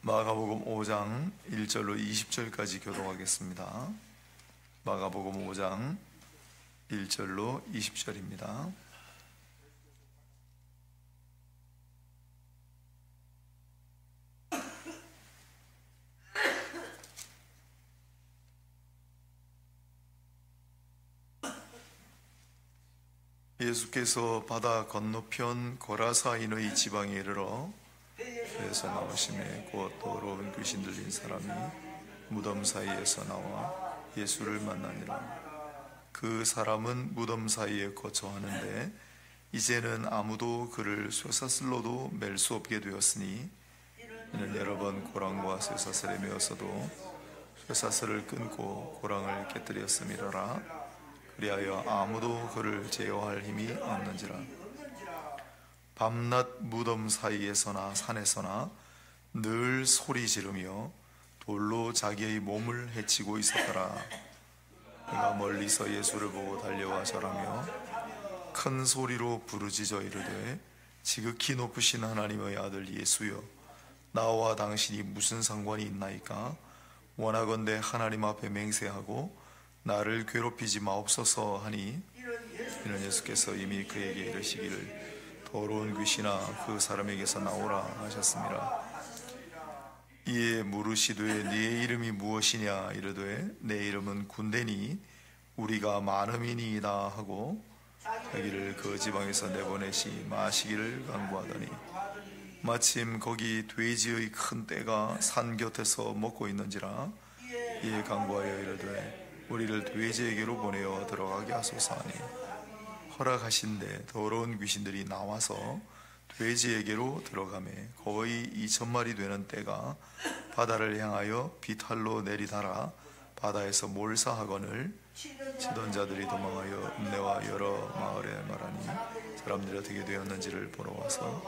마가복음 5장 1절로 20절까지 교독하겠습니다. 마가복음 5장 1절로 20절입니다. 예수께서 바다 건너편 고라사인의 지방에 이르러 배에서 나오심에 곧 더러운 귀신 들린 사람이 무덤 사이에서 나와 예수를 만나니라. 그 사람은 무덤 사이에 거처하는데 이제는 아무도 그를 쇠사슬로도 맬 수 없게 되었으니 이는 여러 번 고랑과 쇠사슬에 메었어도 쇠사슬을 끊고 고랑을 깨뜨렸음이라라. 그리하여 아무도 그를 제어할 힘이 없는지라. 밤낮 무덤 사이에서나 산에서나 늘 소리 지르며 돌로 자기의 몸을 해치고 있었더라. 그가 멀리서 예수를 보고 달려와 절하며 큰 소리로 부르짖어 이르되 지극히 높으신 하나님의 아들 예수여, 나와 당신이 무슨 상관이 있나이까? 원하건대 하나님 앞에 맹세하고 나를 괴롭히지 마옵소서 하니, 이는 예수께서 이미 그에게 이르시기를 더러운 귀신아 그 사람에게서 나오라 하셨습니다. 이에 물으시되 네 이름이 무엇이냐 이르되 내 이름은 군대니 우리가 많음이니이다 하고 자기를 그 지방에서 내보내시 마시기를 간구하더니, 마침 거기 돼지의 큰 떼가 산 곁에서 먹고 있는지라. 이에 간구하여 이르되 우리를 돼지에게로 보내어 들어가게 하소서 하니, 허락하신대 더러운 귀신들이 나와서 돼지에게로 들어가매 거의 2,000마리 되는 떼가 바다를 향하여 비탈로 내리달아 바다에서 몰사하거늘 치던 자들이 도망하여 읍내와 여러 마을에 말하니 사람들이 어떻게 되었는지를 보러 와서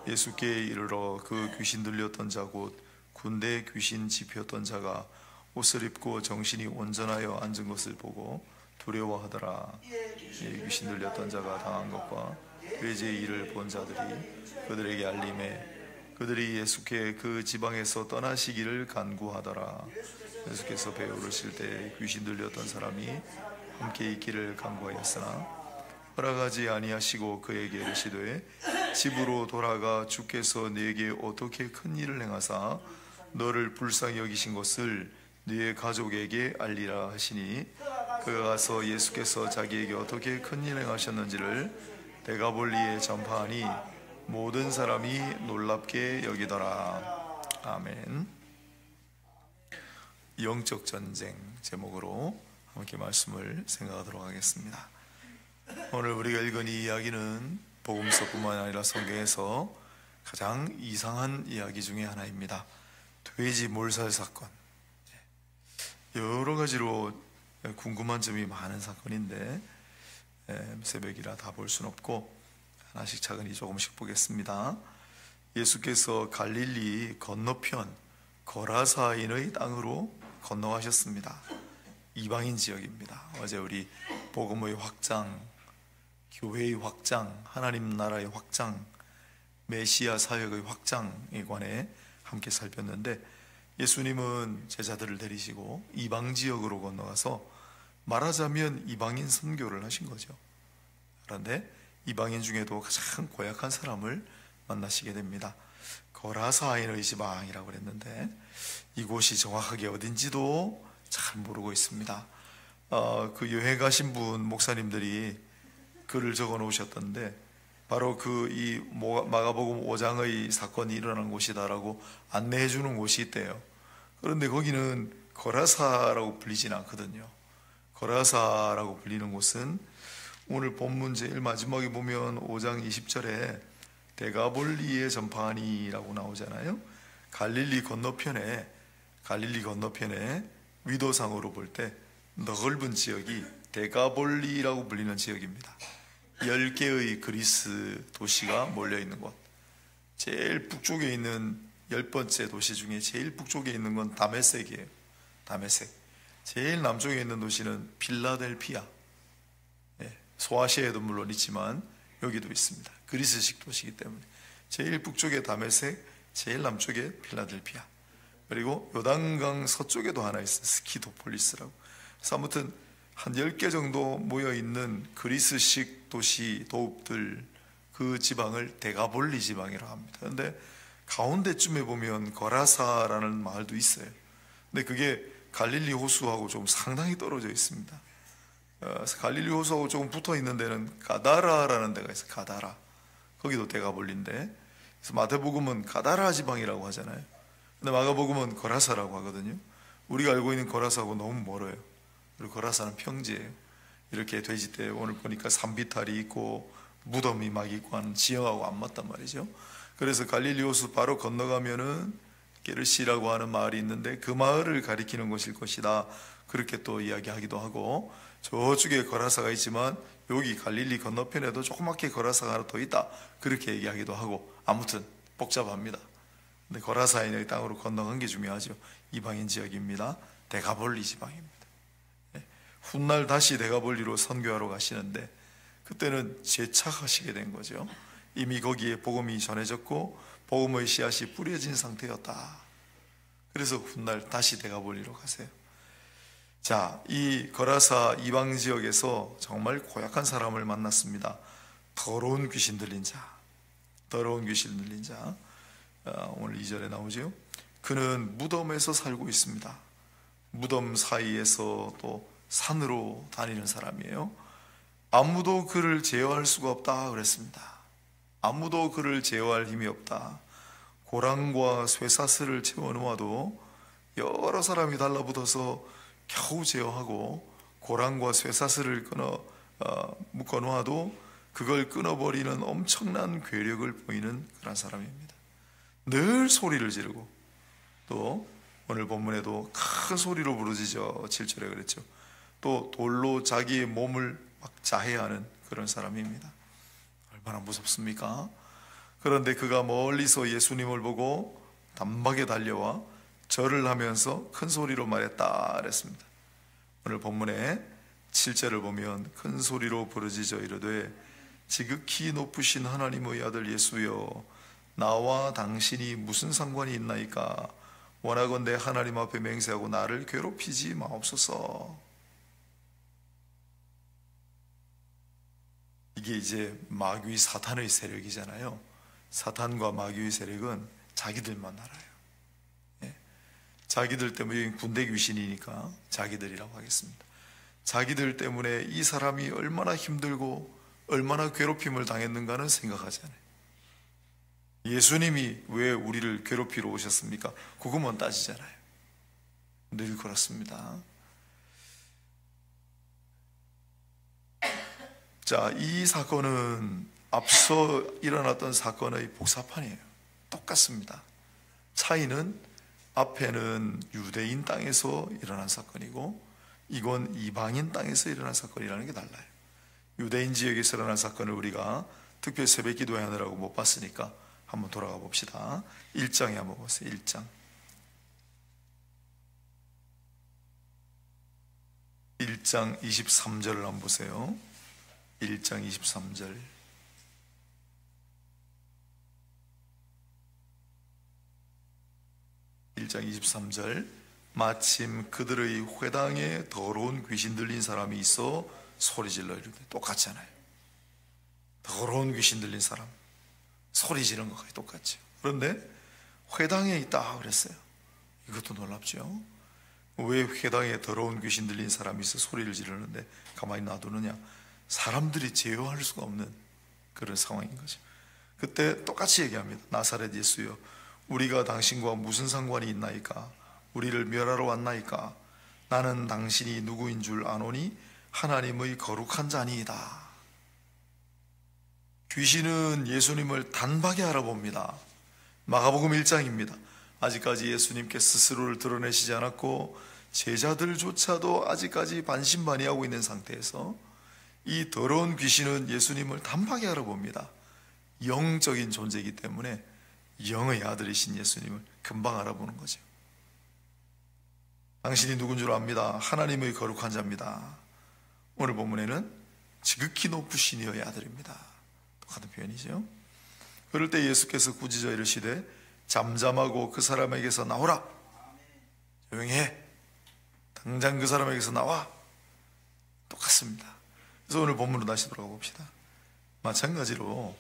예수께 이르러 그 귀신 들렸던 자 곧 군대 귀신 집혔던 자가 옷을 입고 정신이 온전하여 앉은 것을 보고 두려워하더라. 이 귀신 들렸던 자가 당한 것과 돼지의 일을 본 자들이 그들에게 알림해 그들이 예수께 그 지방에서 떠나시기를 간구하더라. 예수께서 배에 오르실 때 귀신 들렸던 사람이 함께 있기를 간구하였으나 허락하지 아니하시고 그에게 이르시되 집으로 돌아가 주께서 네게 어떻게 큰 일을 행하사 너를 불쌍히 여기신 것을 네 가족에게 알리라 하시니, 그가 가서 예수께서 자기에게 어떻게 큰 일을 행하셨는지를 데가볼리에 전파하니 모든 사람이 놀랍게 여기더라. 아멘. 영적 전쟁 제목으로 함께 말씀을 생각하도록 하겠습니다. 오늘 우리가 읽은 이 이야기는 복음서뿐만 아니라 성경에서 가장 이상한 이야기 중에 하나입니다. 돼지 몰살 사건. 여러 가지로 궁금한 점이 많은 사건인데 새벽이라 다 볼 수는 없고 하나씩 차근히 조금씩 보겠습니다. 예수께서 갈릴리 건너편 거라사인의 땅으로 건너가셨습니다. 이방인 지역입니다. 어제 우리 복음의 확장, 교회의 확장, 하나님 나라의 확장, 메시아 사역의 확장에 관해 함께 살폈는데, 예수님은 제자들을 데리시고 이방 지역으로 건너가서 말하자면 이방인 선교를 하신 거죠. 그런데 이방인 중에도 가장 고약한 사람을 만나시게 됩니다. 거라사인의 지방이라고 그랬는데 이곳이 정확하게 어딘지도 잘 모르고 있습니다. 그 여행 가신 분 목사님들이 글을 적어 놓으셨던데 바로 이 마가복음 5장의 사건이 일어난 곳이다라고 안내해 주는 곳이 있대요. 그런데 거기는 거라사라고 불리진 않거든요. 거라사라고 불리는 곳은 오늘 본문 제일 마지막에 보면 5장 20절에 데가볼리에 전파하니라고 나오잖아요. 갈릴리 건너편에 위도상으로 볼 때 넓은 지역이 데가볼리라고 불리는 지역입니다. 10개의 그리스 도시가 몰려있는 곳. 제일 북쪽에 있는 10번째 도시 중에 제일 북쪽에 있는 건 다메섹이에요. 다메섹. 제일 남쪽에 있는 도시는 필라델피아. 소아시아에도 물론 있지만 여기도 있습니다. 그리스식 도시이기 때문에 제일 북쪽에 다메섹, 제일 남쪽에 필라델피아, 그리고 요단강 서쪽에도 하나 있어요. 스키도폴리스라고. 그래서 아무튼 한 10개 정도 모여있는 그리스식 도시 도읍들, 그 지방을 데가볼리 지방이라고 합니다. 그런데 가운데쯤에 보면 거라사라는 마을도 있어요. 근데 그게 갈릴리 호수하고 좀 상당히 떨어져 있습니다. 갈릴리 호수하고 조금 붙어 있는 데는 가다라라는 데가 있어요. 가다라. 거기도 데가볼리인데, 그래서 마태복음은 가다라 지방이라고 하잖아요. 근데 마가복음은 거라사라고 하거든요. 우리가 알고 있는 거라사하고 너무 멀어요. 그리고 거라사는 평지예요. 이렇게 돼지떼 오늘 보니까 산비탈이 있고 무덤이 막 있고 하는 지형하고 안 맞단 말이죠. 그래서 갈릴리 호수 바로 건너가면은 게르시라고 하는 마을이 있는데 그 마을을 가리키는 곳일 것이다, 그렇게 또 이야기하기도 하고, 저쪽에 거라사가 있지만 여기 갈릴리 건너편에도 조그맣게 거라사가 하나 더 있다, 그렇게 얘기하기도 하고, 아무튼 복잡합니다. 근데 거라사인의 땅으로 건너간 게 중요하죠. 이방인 지역입니다. 데가볼리 지방입니다. 훗날 다시 데가볼리로 선교하러 가시는데 그때는 재착하시게 된 거죠. 이미 거기에 복음이 전해졌고 복음의 씨앗이 뿌려진 상태였다. 그래서 훗날 다시 데가볼리로 가세요. 자, 이 거라사 이방 지역에서 정말 고약한 사람을 만났습니다. 더러운 귀신 들린 자. 더러운 귀신 들린 자. 오늘 2절에 나오죠. 그는 무덤에서 살고 있습니다. 무덤 사이에서 또 산으로 다니는 사람이에요. 아무도 그를 제어할 수가 없다 그랬습니다. 아무도 그를 제어할 힘이 없다. 고랑과 쇠사슬을 채워놓아도 여러 사람이 달라붙어서 겨우 제어하고, 고랑과 쇠사슬을 묶어놓아도 그걸 끊어버리는 엄청난 괴력을 보이는 그런 사람입니다. 늘 소리를 지르고, 또 오늘 본문에도 큰 소리로 부르짖어 7절에 그랬죠. 또 돌로 자기의 몸을 막 자해하는 그런 사람입니다. 얼마나 무섭습니까? 그런데 그가 멀리서 예수님을 보고 단박에 달려와 절을 하면서 큰 소리로 말했다 그랬습니다. 오늘 본문에 7절을 보면 큰 소리로 부르짖어 이르되 지극히 높으신 하나님의 아들 예수여, 나와 당신이 무슨 상관이 있나이까? 원하건대 하나님 앞에 맹세하고 나를 괴롭히지 마옵소서. 이게 이제 마귀 사탄의 세력이잖아요. 사탄과 마귀의 세력은 자기들만 알아요. 예. 자기들 때문에, 군대 귀신이니까 자기들이라고 하겠습니다. 자기들 때문에 이 사람이 얼마나 힘들고 얼마나 괴롭힘을 당했는가는 생각하지 않아요. 예수님이 왜 우리를 괴롭히러 오셨습니까? 그것만 따지잖아요. 늘 그렇습니다. 자, 이 사건은 앞서 일어났던 사건의 복사판이에요. 똑같습니다. 차이는 앞에는 유대인 땅에서 일어난 사건이고 이건 이방인 땅에서 일어난 사건이라는 게 달라요. 유대인 지역에서 일어난 사건을 우리가 특별 새벽 기도회 하느라고 못 봤으니까 한번 돌아가 봅시다. 1장에 한번 보세요. 1장 23절을 한번 보세요. 1장 23절. 마침 그들의 회당에 더러운 귀신 들린 사람이 있어 소리질러 이르되, 똑같잖아요. 더러운 귀신 들린 사람 소리 지르는 것과 똑같죠. 그런데 회당에 있다 그랬어요. 이것도 놀랍죠. 왜 회당에 더러운 귀신 들린 사람이 있어 소리를 지르는데 가만히 놔두느냐? 사람들이 제어할 수가 없는 그런 상황인 거죠. 그때 똑같이 얘기합니다. 나사렛 예수여, 우리가 당신과 무슨 상관이 있나이까? 우리를 멸하러 왔나이까? 나는 당신이 누구인 줄 아노니 하나님의 거룩한 자니이다. 귀신은 예수님을 단박에 알아봅니다. 마가복음 1장입니다. 아직까지 예수님께 스스로를 드러내시지 않았고 제자들조차도 아직까지 반신반의하고 있는 상태에서 이 더러운 귀신은 예수님을 단박에 알아봅니다. 영적인 존재이기 때문에 영의 아들이신 예수님을 금방 알아보는 거죠. 당신이 누군 줄 압니다. 하나님의 거룩한 자입니다. 오늘 본문에는 지극히 높으신 이의 아들입니다. 똑같은 표현이죠. 그럴 때 예수께서 꾸짖어 이르시되 잠잠하고 그 사람에게서 나오라. 조용히 해. 당장 그 사람에게서 나와. 똑같습니다. 그래서 오늘 본문으로 다시 돌아가 봅시다. 마찬가지로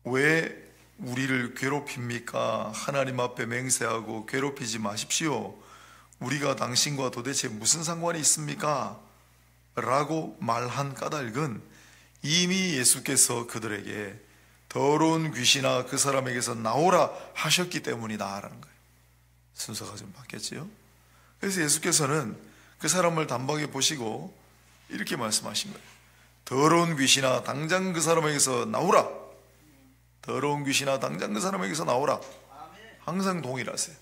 왜 우리를 괴롭힙니까? 하나님 앞에 맹세하고 괴롭히지 마십시오. 우리가 당신과 도대체 무슨 상관이 있습니까? 라고 말한 까닭은 이미 예수께서 그들에게 더러운 귀신아 그 사람에게서 나오라 하셨기 때문이다 라는 거예요. 순서가 좀 바뀌었지요. 그래서 예수께서는 그 사람을 단박에 보시고 이렇게 말씀하신 거예요. 더러운 귀신아 당장 그 사람에게서 나오라. 더러운 귀신아 당장 그 사람에게서 나오라. 항상 동일하세요.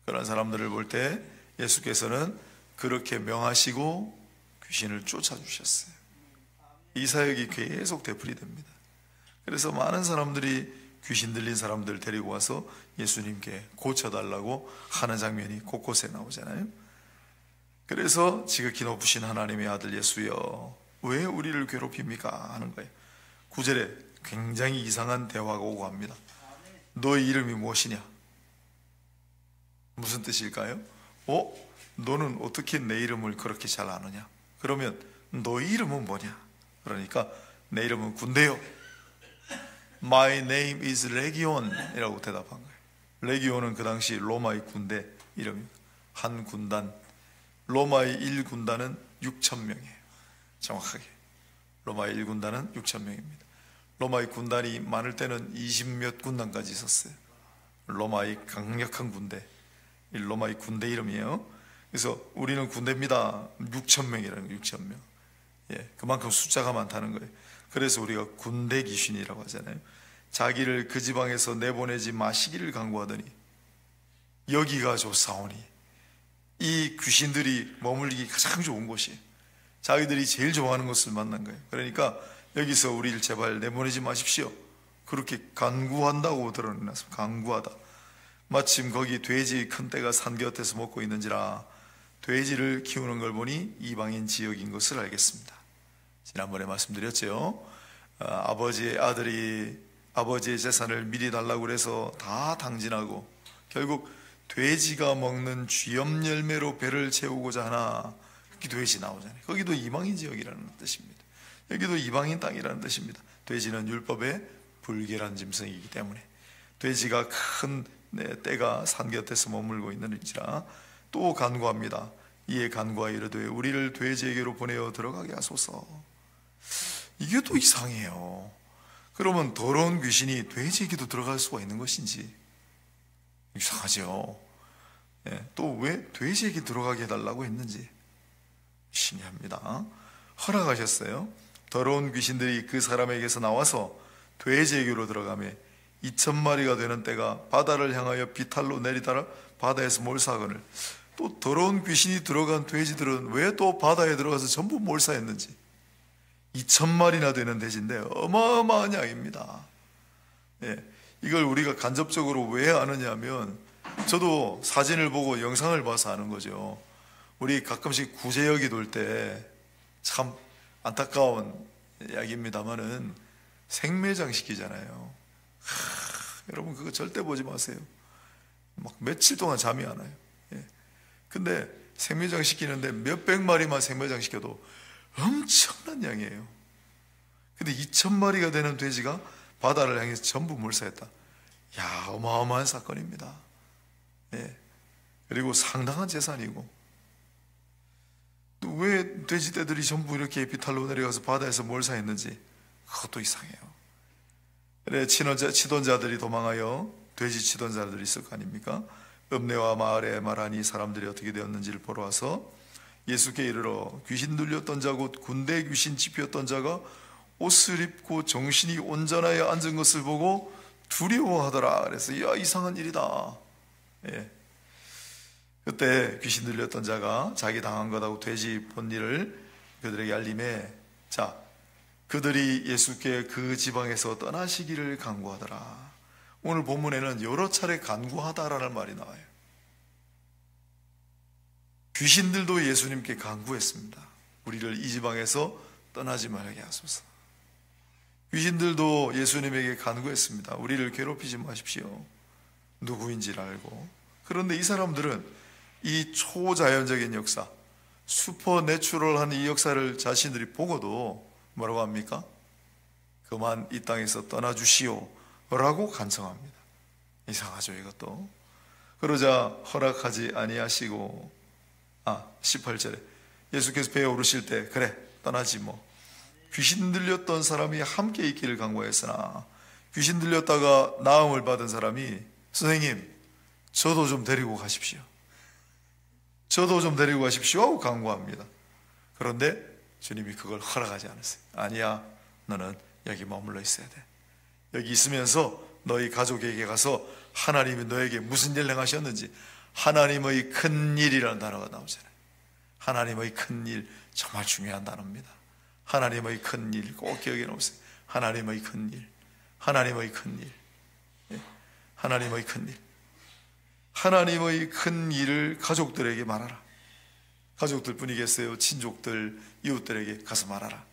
그런 사람들을 볼 때 예수께서는 그렇게 명하시고 귀신을 쫓아주셨어요. 이 사역이 계속 되풀이 됩니다. 그래서 많은 사람들이 귀신 들린 사람들 데리고 와서 예수님께 고쳐달라고 하는 장면이 곳곳에 나오잖아요. 그래서 지극히 높으신 하나님의 아들 예수여 왜 우리를 괴롭힙니까? 하는 거예요. 9절에 굉장히 이상한 대화가 오고 합니다. 너의 이름이 무엇이냐? 무슨 뜻일까요? 너는 어떻게 내 이름을 그렇게 잘 아느냐? 그러면 너의 이름은 뭐냐? 그러니까 내 이름은 군대요. My name is Legion 이라고 대답한 거예요. 레기온은 그 당시 로마의 군대 이름입니다. 한 군단, 로마의 1군단은 6,000명이에요. 정확하게 로마의 1군단은 6,000명입니다. 로마의 군단이 많을 때는 20몇 군단까지 있었어요. 로마의 강력한 군대, 로마의 군대 이름이에요. 그래서 우리는 군대입니다. 6,000명이라는 거예요. 6,000명. 그만큼 숫자가 많다는 거예요. 그래서 우리가 군대 귀신이라고 하잖아요. 자기를 그 지방에서 내보내지 마시기를 강구하더니 여기가 좋사오니, 이 귀신들이 머물기 가장 좋은 곳이에요. 자기들이 제일 좋아하는 곳을 만난 거예요. 그러니까 여기서 우리를 제발 내보내지 마십시오. 그렇게 간구한다고 드러내놨습니다. 간구하다. 마침 거기 돼지 큰 떼가 산 곁에서 먹고 있는지라 돼지를 키우는 걸 보니 이방인 지역인 것을 알겠습니다. 지난번에 말씀드렸죠. 아버지의 아들이 아버지의 재산을 미리 달라고 그래서 다 당진하고 결국 돼지가 먹는 쥐염 열매로 배를 채우고자 하나, 그렇게 돼지 나오잖아요. 거기도 이방인 지역이라는 뜻입니다. 여기도 이방인 땅이라는 뜻입니다. 돼지는 율법의 불결한 짐승이기 때문에 돼지가 큰 떼가 산 곁에서 머물고 있는지라 또 간구합니다. 이에 간구하여 이르되 우리를 돼지에게로 보내어 들어가게 하소서. 이게 또 이상해요. 그러면 더러운 귀신이 돼지에게도 들어갈 수가 있는 것인지 이상하죠. 또 왜 돼지에게 들어가게 해달라고 했는지 신기합니다. 허락하셨어요. 더러운 귀신들이 그 사람에게서 나와서 돼지에게로 들어가매 2,000마리가 되는 떼가 바다를 향하여 비탈로 내리다가 바다에서 몰사하거늘. 또 더러운 귀신이 들어간 돼지들은 왜 또 바다에 들어가서 전부 몰사했는지. 2,000마리나 되는 돼지인데 어마어마한 양입니다. 이걸 우리가 간접적으로 왜 아느냐 하면, 저도 사진을 보고 영상을 봐서 아는 거죠. 우리 가끔씩 구제역이 돌 때 참 안타까운 이야기입니다만은 생매장 시키잖아요. 여러분 그거 절대 보지 마세요. 막 며칠 동안 잠이 안 와요. 근데 생매장 시키는데 몇백 마리만 생매장 시켜도 엄청난 양이에요. 근데 2,000마리가 되는 돼지가 바다를 향해서 전부 몰사했다. 야, 어마어마한 사건입니다. 그리고 상당한 재산이고. 또 왜 돼지떼들이 전부 이렇게 비탈로 내려가서 바다에서 몰사했는지 그것도 이상해요. 그래, 치던 자들이 도망하여 돼지 치던 자들이 있을 거 아닙니까? 읍내와 마을에 말하니 사람들이 어떻게 되었는지를 보러 와서 예수께 이르러 귀신 들렸던 자 곧 군대 귀신 집혔던 자가 옷을 입고 정신이 온전하여 앉은 것을 보고 두려워하더라. 그래서 야, 이상한 일이다. 그때 귀신 들렸던 자가 자기 당한 것하고 돼지 본 일을 그들에게 알림해, 자, 그들이 예수께 그 지방에서 떠나시기를 간구하더라. 오늘 본문에는 여러 차례 간구하다라는 말이 나와요. 귀신들도 예수님께 간구했습니다. 우리를 이 지방에서 떠나지 말게 하소서. 귀신들도 예수님에게 간구했습니다. 우리를 괴롭히지 마십시오. 누구인지를 알고. 그런데 이 사람들은 이 초자연적인 역사, 슈퍼내추럴한 이 역사를 자신들이 보고도 뭐라고 합니까? 그만 이 땅에서 떠나주시오 라고 간청합니다. 이상하죠, 이것도. 그러자 허락하지 아니하시고 18절에 예수께서 배에 오르실 때 그래 떠나지 뭐. 귀신 들렸던 사람이 함께 있기를 간구했으나 귀신 들렸다가 나음을 받은 사람이 선생님 저도 좀 데리고 가십시오. 저도 좀 데리고 가십시오 하고 간구합니다. 그런데 주님이 그걸 허락하지 않으세요. 아니야, 너는 여기 머물러 있어야 돼. 여기 있으면서 너희 가족에게 가서 하나님이 너에게 무슨 일을 행하셨는지, 하나님의 큰 일이라는 단어가 나오잖아요. 하나님의 큰 일, 정말 중요한 단어입니다. 하나님의 큰 일 꼭 기억해 놓으세요. 하나님의 큰 일, 하나님의 큰 일, 하나님의 큰 일. 하나님의 큰 일을 가족들에게 말하라. 가족들 뿐이겠어요? 친족들, 이웃들에게 가서 말하라.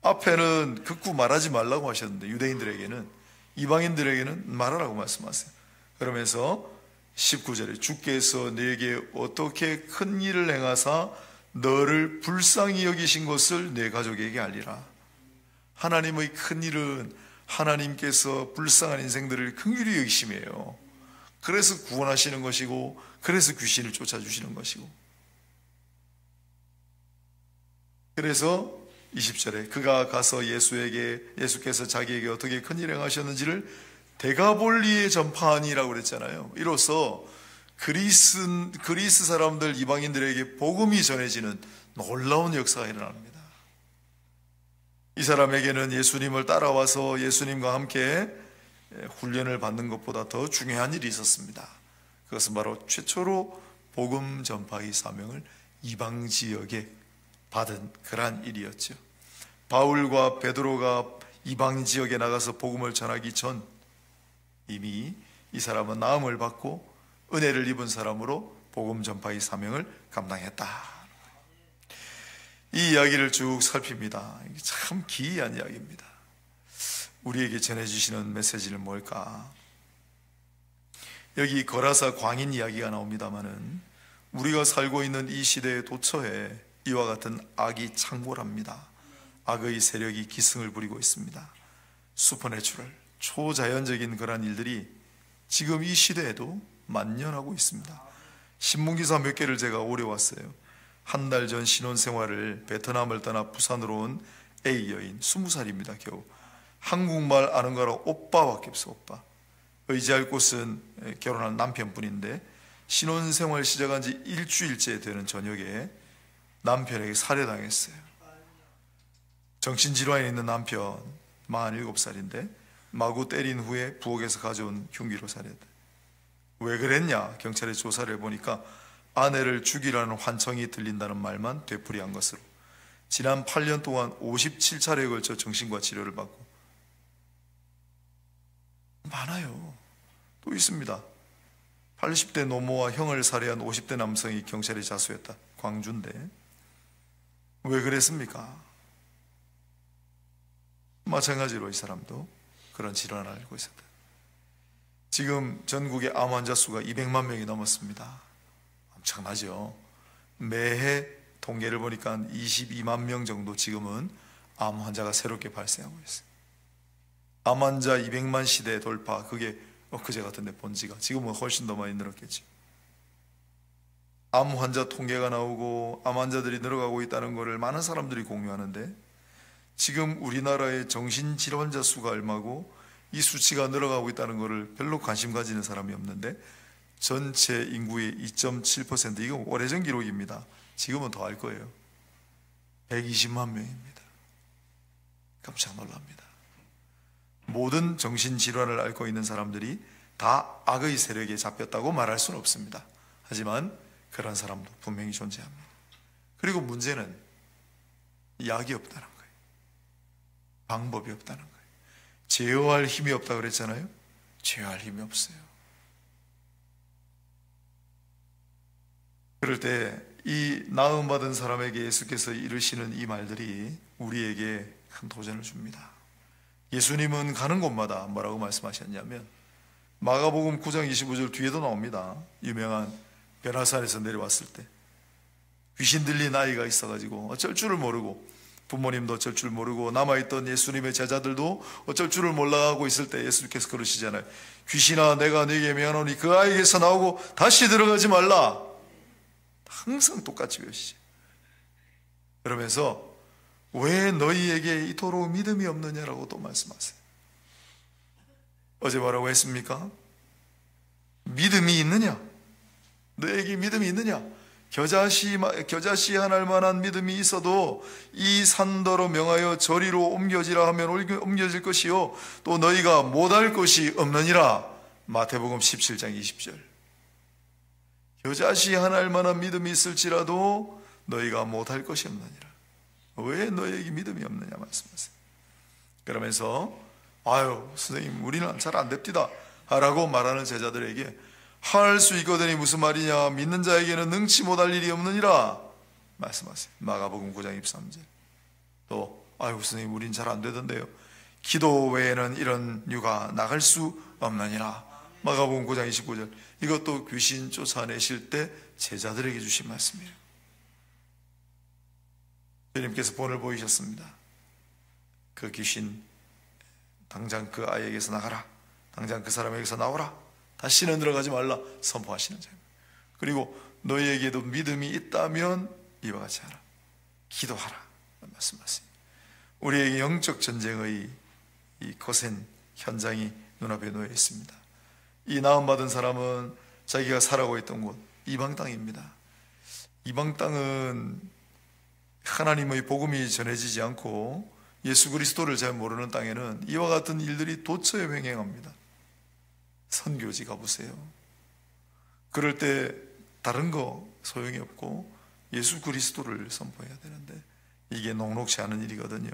앞에는 극구 말하지 말라고 하셨는데 유대인들에게는, 이방인들에게는 말하라고 말씀하세요. 그러면서 19절에 주께서 네게 어떻게 큰 일을 행하사 너를 불쌍히 여기신 것을 내 가족에게 알리라. 하나님의 큰 일은 하나님께서 불쌍한 인생들을 긍휼히 여기심이에요. 그래서 구원하시는 것이고, 그래서 귀신을 쫓아주시는 것이고. 그래서 20절에 그가 가서 예수께서 자기에게 어떻게 큰 일을 행하셨는지를 데가볼리에 전파하니라고 그랬잖아요. 이로써 그리스 사람들, 이방인들에게 복음이 전해지는 놀라운 역사가 일어납니다. 이 사람에게는 예수님을 따라와서 예수님과 함께 훈련을 받는 것보다 더 중요한 일이 있었습니다. 그것은 바로 최초로 복음 전파의 사명을 이방 지역에 받은 그러한 일이었죠. 바울과 베드로가 이방 지역에 나가서 복음을 전하기 전 이미 이 사람은 나음을 받고 은혜를 입은 사람으로 복음 전파의 사명을 감당했다. 이 이야기를 쭉 살핍니다. 참 기이한 이야기입니다. 우리에게 전해주시는 메시지는 뭘까? 여기 거라사 광인 이야기가 나옵니다마는 우리가 살고 있는 이 시대의 도처에 이와 같은 악이 창궐합니다. 악의 세력이 기승을 부리고 있습니다. 슈퍼내추럴, 초자연적인 그런 일들이 지금 이 시대에도 만연하고 있습니다. 신문기사 몇 개를 제가 오려왔어요. 한 달 전 신혼생활을 베트남을 떠나 부산으로 온 A 여인, 20살입니다. 겨우. 한국말 아는 거라 오빠밖에 없어. 오빠. 의지할 곳은 결혼한 남편뿐인데 신혼생활 시작한 지 일주일째 되는 저녁에 남편에게 살해당했어요. 정신질환에 있는 남편 47살인데 마구 때린 후에 부엌에서 가져온 흉기로 살해했다. 왜 그랬냐? 경찰에 조사를 해보니까 아내를 죽이라는 환청이 들린다는 말만 되풀이한 것으로 지난 8년 동안 57차례에 걸쳐 정신과 치료를 받고, 많아요. 또 있습니다. 80대 노모와 형을 살해한 50대 남성이 경찰에 자수했다. 광주인데 왜 그랬습니까? 마찬가지로 이 사람도 그런 질환을 앓고 있었다. 지금 전국의 암 환자 수가 200만 명이 넘었습니다. 엄청나죠? 매해 통계를 보니까 22만 명 정도 지금은 암 환자가 새롭게 발생하고 있어요. 암 환자 200만 시대 돌파, 그게 엊그제 같은데 본 지가. 지금은 훨씬 더 많이 늘었겠죠. 암 환자 통계가 나오고 암 환자들이 늘어가고 있다는 것을 많은 사람들이 공유하는데, 지금 우리나라의 정신질환자 수가 얼마고 이 수치가 늘어가고 있다는 것을 별로 관심 가지는 사람이 없는데, 전체 인구의 2.7%, 이건 오래전 기록입니다. 지금은 더 할 거예요. 120만 명입니다. 깜짝 놀랍니다. 모든 정신질환을 앓고 있는 사람들이 다 악의 세력에 잡혔다고 말할 수는 없습니다. 하지만 그런 사람도 분명히 존재합니다. 그리고 문제는 약이 없다는 거예요. 방법이 없다는 거예요. 제어할 힘이 없다고 그랬잖아요. 제어할 힘이 없어요. 그럴 때 이 나음받은 사람에게 예수께서 이르시는 이 말들이 우리에게 큰 도전을 줍니다. 예수님은 가는 곳마다 뭐라고 말씀하셨냐면, 마가복음 9장 25절 뒤에도 나옵니다. 유명한 베나산에서 내려왔을 때 귀신 들린 아이가 있어가지고 어쩔 줄을 모르고, 부모님도 어쩔 줄 모르고 남아있던 예수님의 제자들도 어쩔 줄을 몰라하고 있을 때 예수님께서 그러시잖아요. 귀신아, 내가 네게 명하노니 그 아이에게서 나오고 다시 들어가지 말라. 항상 똑같이 외우시죠. 그러면서 왜 너희에게 이토록 믿음이 없느냐라고 또 말씀하세요. 어제 뭐라고 했습니까? 믿음이 있느냐? 너에게 믿음이 있느냐? 겨자씨 하나할 만한 믿음이 있어도 이 산더러 명하여 저리로 옮겨지라 하면 옮겨질 것이요 또 너희가 못할 것이 없느니라. 마태복음 17장 20절. 겨자씨 하나할 만한 믿음이 있을지라도 너희가 못할 것이 없느니라. 왜 너희에게 믿음이 없느냐 말씀하세요. 그러면서 아유 선생님 우리는 잘 안 됩니다 라고 말하는 제자들에게 할 수 있거든이 무슨 말이냐, 믿는 자에게는 능치 못할 일이 없느니라 말씀하세요. 마가복음 9장 23절. 또 아유 선생님 우린 잘 안 되던데요, 기도 외에는 이런 유가 나갈 수 없느니라. 마가복음 9장 29절. 이것도 귀신 쫓아내실 때 제자들에게 주신 말씀이에요. 주님께서 본을 보이셨습니다. 그 귀신 당장 그 아이에게서 나가라, 당장 그 사람에게서 나오라, 다시는 들어가지 말라 선포하시는 자입니다. 그리고 너희에게도 믿음이 있다면 이와 같이 하라, 기도하라 말씀하세요. 우리에게 영적 전쟁의 이 거센 현장이 눈앞에 놓여 있습니다. 이 나음받은 사람은 자기가 살아가고 있던 곳 이방 땅입니다. 이방 땅은 하나님의 복음이 전해지지 않고 예수 그리스도를 잘 모르는 땅에는 이와 같은 일들이 도처에 횡행합니다. 선교지 가보세요. 그럴 때 다른 거 소용이 없고 예수 그리스도를 선포해야 되는데 이게 녹록지 않은 일이거든요.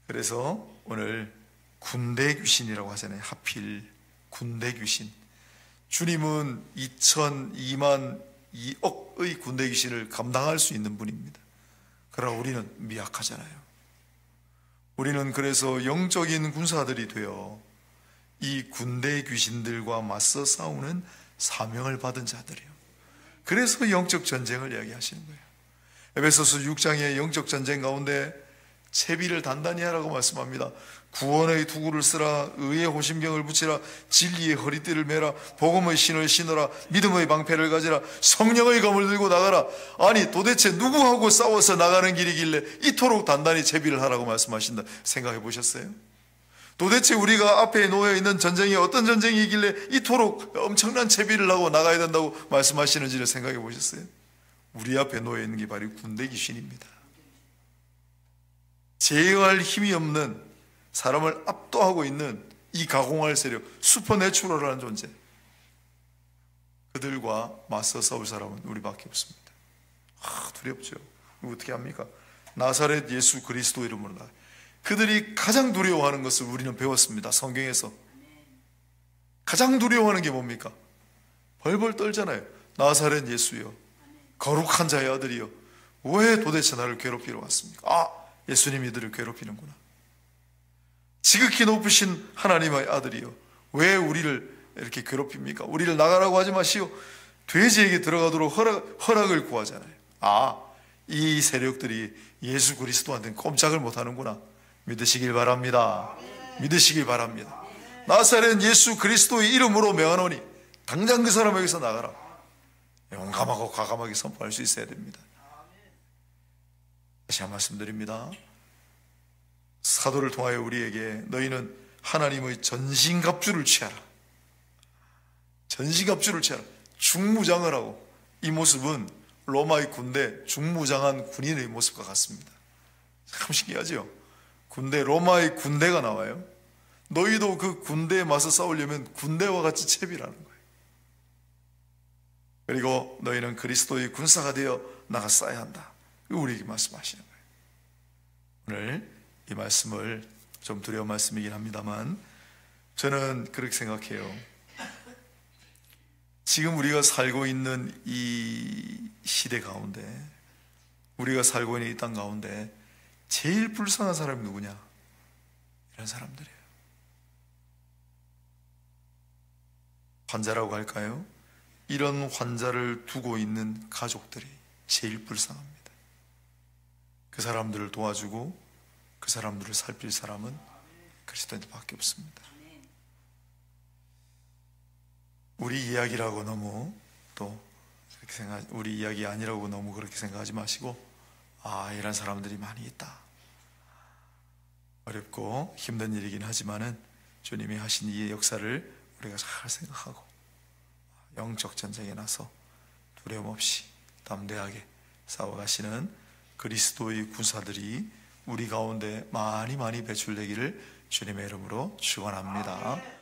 그래서 오늘 군대 귀신이라고 하잖아요. 하필 군대 귀신. 주님은 2천, 2만, 2억의 군대 귀신을 감당할 수 있는 분입니다. 그러나 우리는 미약하잖아요. 우리는 그래서 영적인 군사들이 되어 이 군대 귀신들과 맞서 싸우는 사명을 받은 자들이에요. 그래서 영적 전쟁을 이야기하시는 거예요. 에베소서 6장의 영적 전쟁 가운데 채비를 단단히 하라고 말씀합니다. 구원의 투구를 쓰라, 의의 호심경을 붙이라, 진리의 허리띠를 매라, 복음의 신을 신어라, 믿음의 방패를 가지라, 성령의 검을 들고 나가라. 아니 도대체 누구하고 싸워서 나가는 길이길래 이토록 단단히 채비를 하라고 말씀하신다. 생각해 보셨어요? 도대체 우리가 앞에 놓여 있는 전쟁이 어떤 전쟁이길래 이토록 엄청난 채비를 하고 나가야 된다고 말씀하시는지를 생각해 보셨어요? 우리 앞에 놓여 있는 게 바로 군대 귀신입니다. 제어할 힘이 없는, 사람을 압도하고 있는 이 가공할 세력, 슈퍼내추럴한 존재, 그들과 맞서 싸울 사람은 우리밖에 없습니다. 두렵죠. 어떻게 합니까? 나사렛 예수 그리스도 이름으로 나가요. 그들이 가장 두려워하는 것을 우리는 배웠습니다. 성경에서 가장 두려워하는 게 뭡니까? 벌벌 떨잖아요. 나사렛 예수여, 거룩한 자의 아들이여, 왜 도대체 나를 괴롭히러 왔습니까? 예수님이 이들을 괴롭히는구나. 지극히 높으신 하나님의 아들이여, 왜 우리를 이렇게 괴롭힙니까? 우리를 나가라고 하지 마시오. 돼지에게 들어가도록 허락을 구하잖아요. 이 세력들이 예수 그리스도한테는 꼼짝을 못하는구나. 믿으시길 바랍니다. 믿으시길 바랍니다. 나사렛 예수 그리스도의 이름으로 명하노니 당장 그 사람에게서 나가라. 용감하고 과감하게 선포할 수 있어야 됩니다. 다시 한 말씀드립니다. 사도를 통하여 우리에게 너희는 하나님의 전신갑주를 취하라. 전신갑주를 취하라. 중무장을 하고, 이 모습은 로마의 군대 중무장한 군인의 모습과 같습니다. 참 신기하죠? 로마의 군대가 나와요. 너희도 그 군대에 맞서 싸우려면 군대와 같이 채비라는 거예요. 그리고 너희는 그리스도의 군사가 되어 나가 싸야 한다. 우리에게 말씀하시는 거예요. 오늘 이 말씀을 좀 두려운 말씀이긴 합니다만 저는 그렇게 생각해요. 지금 우리가 살고 있는 이 시대 가운데, 우리가 살고 있는 이 땅 가운데 제일 불쌍한 사람이 누구냐? 이런 사람들이에요. 환자라고 할까요? 이런 환자를 두고 있는 가족들이 제일 불쌍합니다. 그 사람들을 도와주고 그 사람들을 살필 사람은 그리스도인들밖에 없습니다. 우리 이야기라고 너무 또 그렇게 우리 이야기 아니라고 너무 그렇게 생각하지 마시고, 이런 사람들이 많이 있다. 어렵고 힘든 일이긴 하지만은 주님이 하신 이 역사를 우리가 잘 생각하고 영적 전쟁에 나서 두려움 없이 담대하게 싸워가시는 그리스도의 군사들이 우리 가운데 많이 배출되기를 주님의 이름으로 축원합니다.